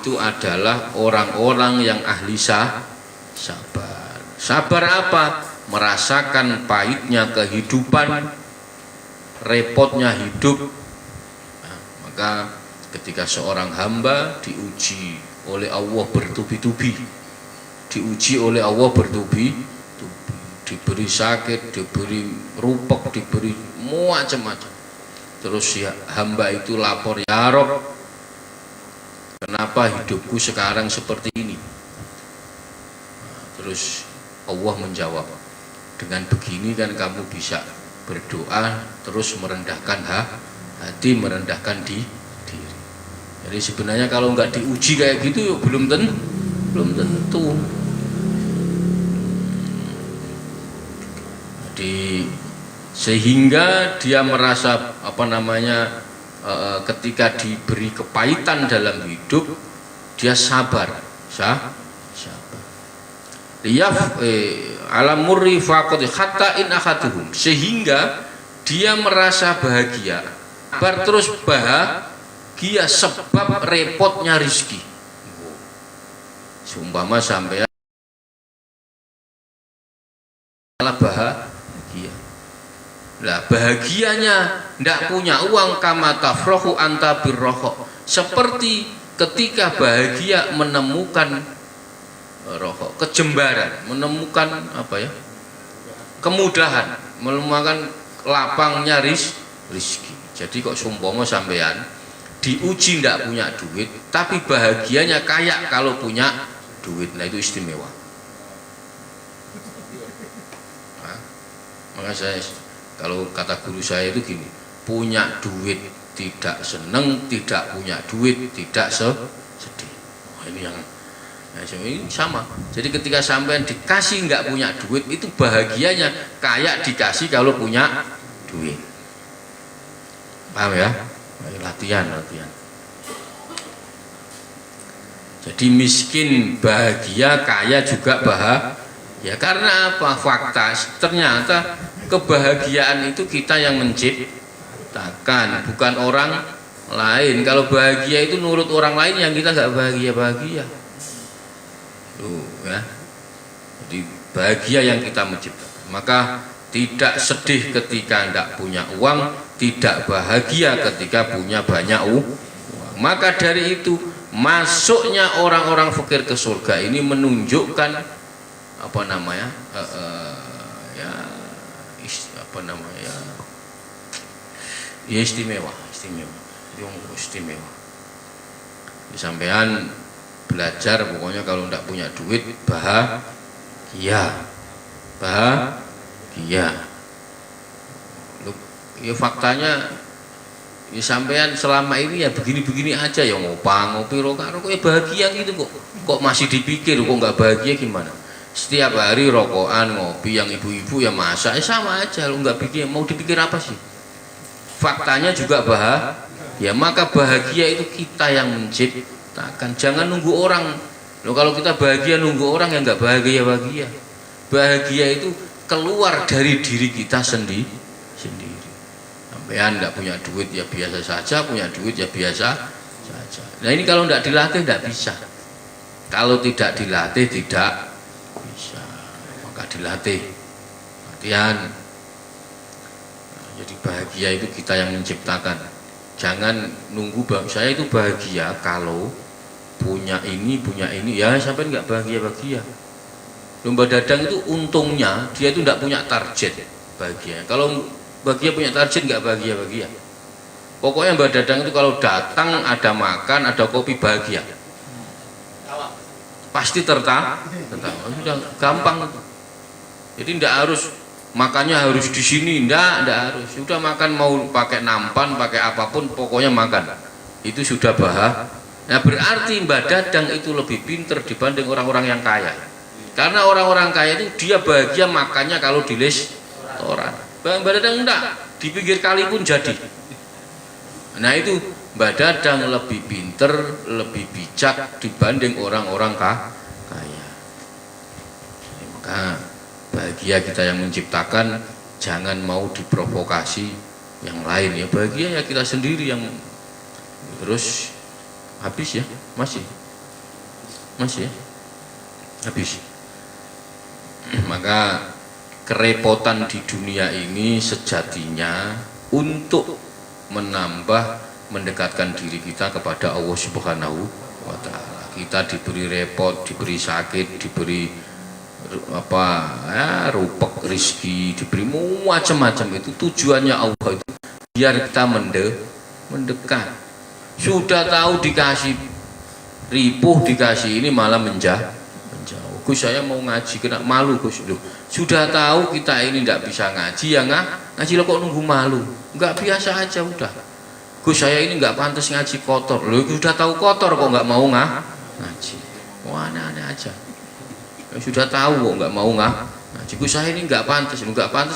itu adalah orang-orang yang ahli sabar. Sabar apa? Merasakan pahitnya kehidupan, repotnya hidup. Nah, maka ketika seorang hamba diuji oleh Allah bertubi-tubi, diuji oleh Allah bertubi-tubi, diberi sakit, diberi rupek, diberi macam-macam. Terus ya, hamba itu lapor, ya Rob, kenapa hidupku sekarang seperti ini? Nah, terus Allah menjawab, dengan begini kan kamu bisa berdoa terus merendahkan hati, merendahkan diri. Jadi sebenarnya kalau nggak diuji kayak gitu belum tentu. Jadi sehingga dia merasa ketika diberi kepahitan dalam hidup dia sabar. Alam murri faqad hatta in akhaduhum, sehingga dia merasa bahagia, terus bahagia sebab repotnya rizki. Seumpama sampai bahagia, lah bahagianya ndak punya uang, kama tafrahu anta birroho, seperti ketika bahagia menemukan rohok, kejembaran, menemukan kemudahan, menemukan lapangnya rizki. Jadi kok seumpama sampean diuji ndak punya duit tapi bahagianya kayak kalau punya duit, nah itu istimewa. Nah, maka saya, kalau kata guru saya itu gini, punya duit tidak seneng, tidak punya duit tidak sedih. Oh, ini yang ini sama. Jadi ketika sampean dikasih nggak punya duit, itu bahagianya kayak dikasih kalau punya duit. Paham ya? Latihan. Jadi miskin bahagia, kaya juga bahagia. Karena apa? Fakta ternyata kebahagiaan itu kita yang menciptakan, bukan orang lain. Kalau bahagia itu nurut orang lain, yang kita nggak bahagia. Ya. Jadi bahagia yang kita menciptakan. Maka tidak sedih ketika tidak punya uang, tidak bahagia ketika punya banyak uang. Maka dari itu masuknya orang-orang fakir ke surga ini menunjukkan istimewa. Disampaikan belajar, pokoknya kalau tidak punya duit bahagia. Ya faktanya ya sampean selama ini ya begini-begini aja, ya ngopi rokok ya bahagia gitu kok masih dipikir kok nggak bahagia gimana? Setiap hari rokokan, ngopi, yang ibu-ibu ya masak, sama aja, lo nggak pikir, mau dipikir apa sih? Faktanya juga bahagia. Maka bahagia itu kita yang menciptakan, jangan nunggu orang. Loh, kalau kita bahagia nunggu orang yang nggak bahagia. Bahagia itu keluar dari diri kita sendiri. Sampean nggak punya duit ya biasa saja, punya duit ya biasa saja. Nah ini kalau nggak dilatih nggak bisa. Kalau tidak dilatih tidak bisa. Maka dilatih, latihan. Nah, jadi bahagia itu kita yang menciptakan. Jangan nunggu saya itu bahagia kalau punya ini ya sampai nggak bahagia. Lomba dadang itu untungnya dia itu tidak punya target bahagia. Kalau bahagia punya target nggak bahagia. Pokoknya Mbak Dadang itu kalau datang ada makan, ada kopi, bahagia. Pasti tertawa. Sudah gampang. Jadi tidak harus makannya harus di sini, tidak harus. Sudah makan mau pakai nampan, pakai apapun, pokoknya makan. Itu sudah bahagia. Nah berarti Mbak Dadang itu lebih pinter dibanding orang-orang yang kaya. Karena orang-orang kaya itu dia bahagia makannya kalau di restoran. Mbak Dadang enggak, di pinggir kali pun jadi. Nah itu Mbak Dadang lebih pinter, lebih bijak dibanding orang-orang kaya. Maka bahagia kita yang menciptakan, jangan mau diprovokasi yang lain ya. Bahagia ya kita sendiri yang terus habis ya masih Masih ya? Habis. Maka kerepotan di dunia ini sejatinya untuk menambah mendekatkan diri kita kepada Allah Subhanahu wa Ta'ala. Kita diberi repot, diberi sakit, diberi apa ya, rupek rizki, diberi macam-macam. Itu tujuannya Allah itu biar kita mendekat. Sudah tahu dikasih ripuh, dikasih ini malah menjauh. Gus, saya mau ngaji, kena malu Gus. Loh, sudah tahu kita ini tidak bisa ngaji, ya ngaji lo kok nunggu malu? Nggak, biasa aja udah. Gus, saya ini nggak pantas ngaji, kotor. Loh, sudah tahu kotor kok nggak mau ngaji? Wah, aneh-aneh aja. Sudah tahu kok nggak mau ngaji. Gus, saya ini nggak pantas,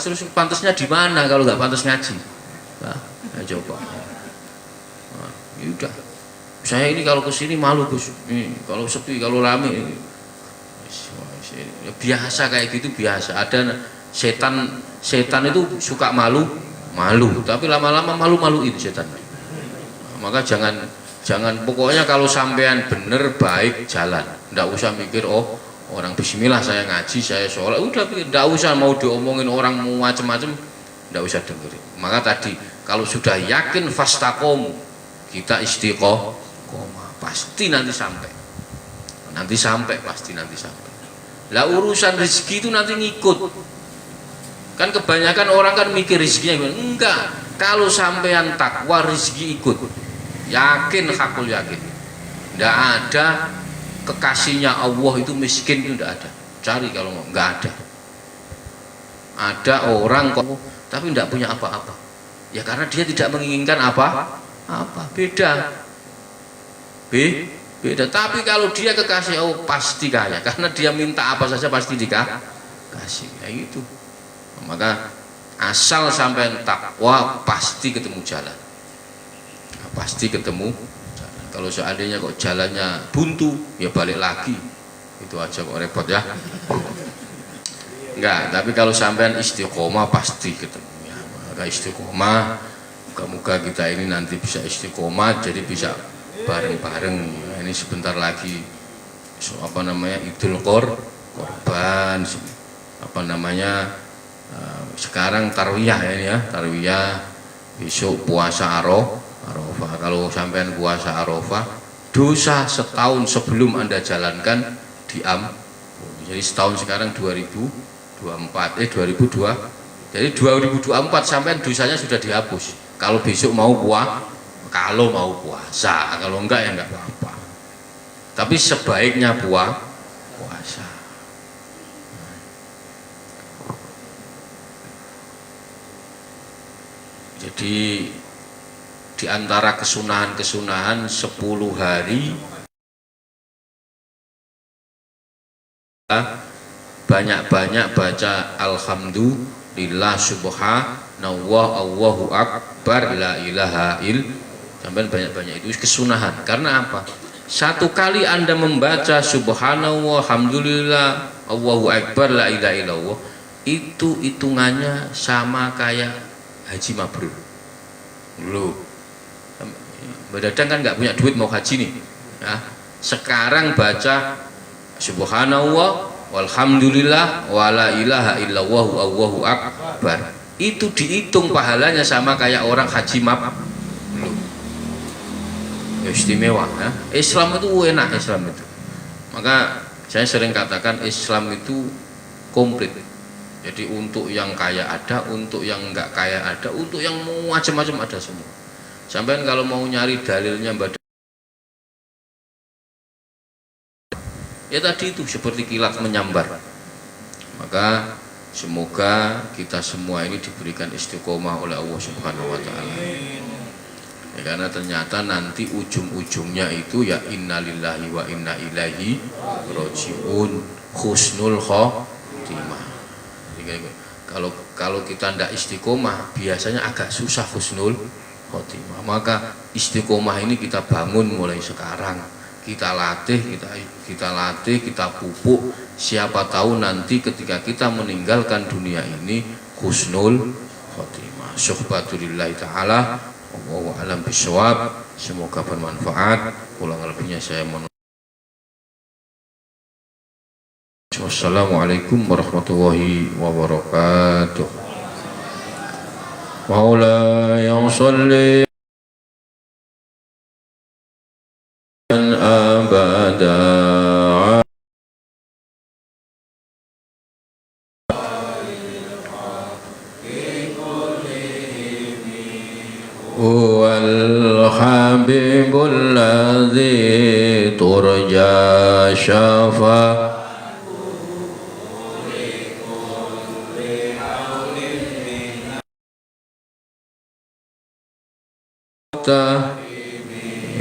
terus pantasnya di mana kalau nggak pantas ngaji? Nah, coba. Nah, udah. Saya ini kalau kesini malu Gus. Kalau sepi, kalau rame. Biasa kayak gitu, biasa. Ada setan itu suka malu, tapi lama-lama malu-maluin setan. Maka jangan pokoknya kalau sampean bener baik jalan, ndak usah mikir oh orang bismillah saya ngaji, saya sholat, udah ndak usah mau diomongin orang mau macam-macam, ndak usah dengerin. Maka tadi kalau sudah yakin fastaqom, kita istiqomah, pasti nanti sampai pasti nanti sampai. Lah urusan rezeki itu nanti ngikut. Kan kebanyakan orang kan mikir rezekinya enggak. Kalau sampean takwa rezeki ikut. Yakin, hakul yakin. Enggak ada kekasihnya Allah itu miskin, itu enggak ada. Cari kalau mau, enggak ada. Ada orang kok tapi enggak punya apa-apa. Ya karena dia tidak menginginkan apa? Beda. Beda. Tapi kalau dia kekasih Allah pasti kaya, karena dia minta apa saja pasti dikasih. Ya itu. Maka asal sampai takwa pasti ketemu jalan. Nah, pasti ketemu jalan. Kalau seandainya kok jalannya buntu, ya balik lagi. Itu aja kok repot ya. Enggak, tapi kalau sampean istiqomah pasti ketemu ya. Maka istiqomah, moga-moga kita ini nanti bisa istiqomah, jadi bisa bareng-bareng. Ini sebentar lagi Idul Korban, sekarang tarwiyah ini ya, tarwiyah, besok puasa Arafah. Kalau sampean puasa Arafah, dosa setahun sebelum Anda jalankan jadi setahun sekarang 2024 jadi 2024 sampean dosanya sudah dihapus kalau besok mau puasa, kalau enggak ya enggak apa-apa. Tapi sebaiknya puasa. Jadi di antara kesunahan-kesunahan 10 hari banyak-banyak baca alhamdulillah subhanallah Allahu akbar la ilaha illallah. Sampai banyak-banyak itu kesunahan. Karena apa? Satu kali Anda membaca subhanallah alhamdulillah Allahu akbar la ilaha illallah, itu hitungannya sama kayak haji mabrur. Loh, Badadang kan nggak punya duit mau haji nih ya. Sekarang baca subhanallah walhamdulillah wala ilaha illallah Allahu akbar, itu dihitung pahalanya sama kayak orang haji mabrur. Istimewa ya. Islam itu enak, Islam itu. Maka saya sering katakan Islam itu komplit. Jadi untuk yang kaya ada, untuk yang enggak kaya ada, untuk yang macam-macam ada semua. Sampai kalau mau nyari dalilnya ya tadi itu seperti kilat menyambar. Maka semoga kita semua ini diberikan istiqomah oleh Allah Subhanahu wa Ta'ala. Ya, karena ternyata nanti ujung-ujungnya itu ya innalillahi wa inna ilaihi rajiun, husnul khotimah. Kalau kita tidak istiqomah biasanya agak susah husnul khotimah. Maka istiqomah ini kita bangun mulai sekarang. Kita latih, kita pupuk. Siapa tahu nanti ketika kita meninggalkan dunia ini husnul khotimah. Syuhbatulillahi ta'ala. Wallahu a'lam bishawab. Semoga bermanfaat. Kurang lebihnya saya mohon Wassalamualaikum warahmatullahi wabarakatuh. Maulaya sholli abada huwal habibul ladzi turja syafa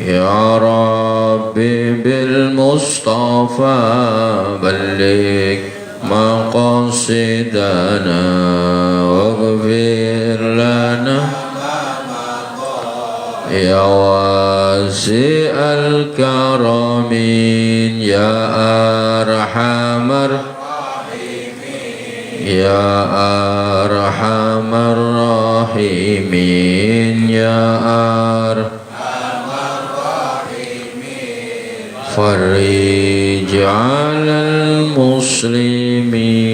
ya rabbi bil mustafa balligh maqasidana waghfir lana ya wasi'al karamin ya arhamar ya arhamar rahimin ya arhamar rahimin farij 'alal muslimin.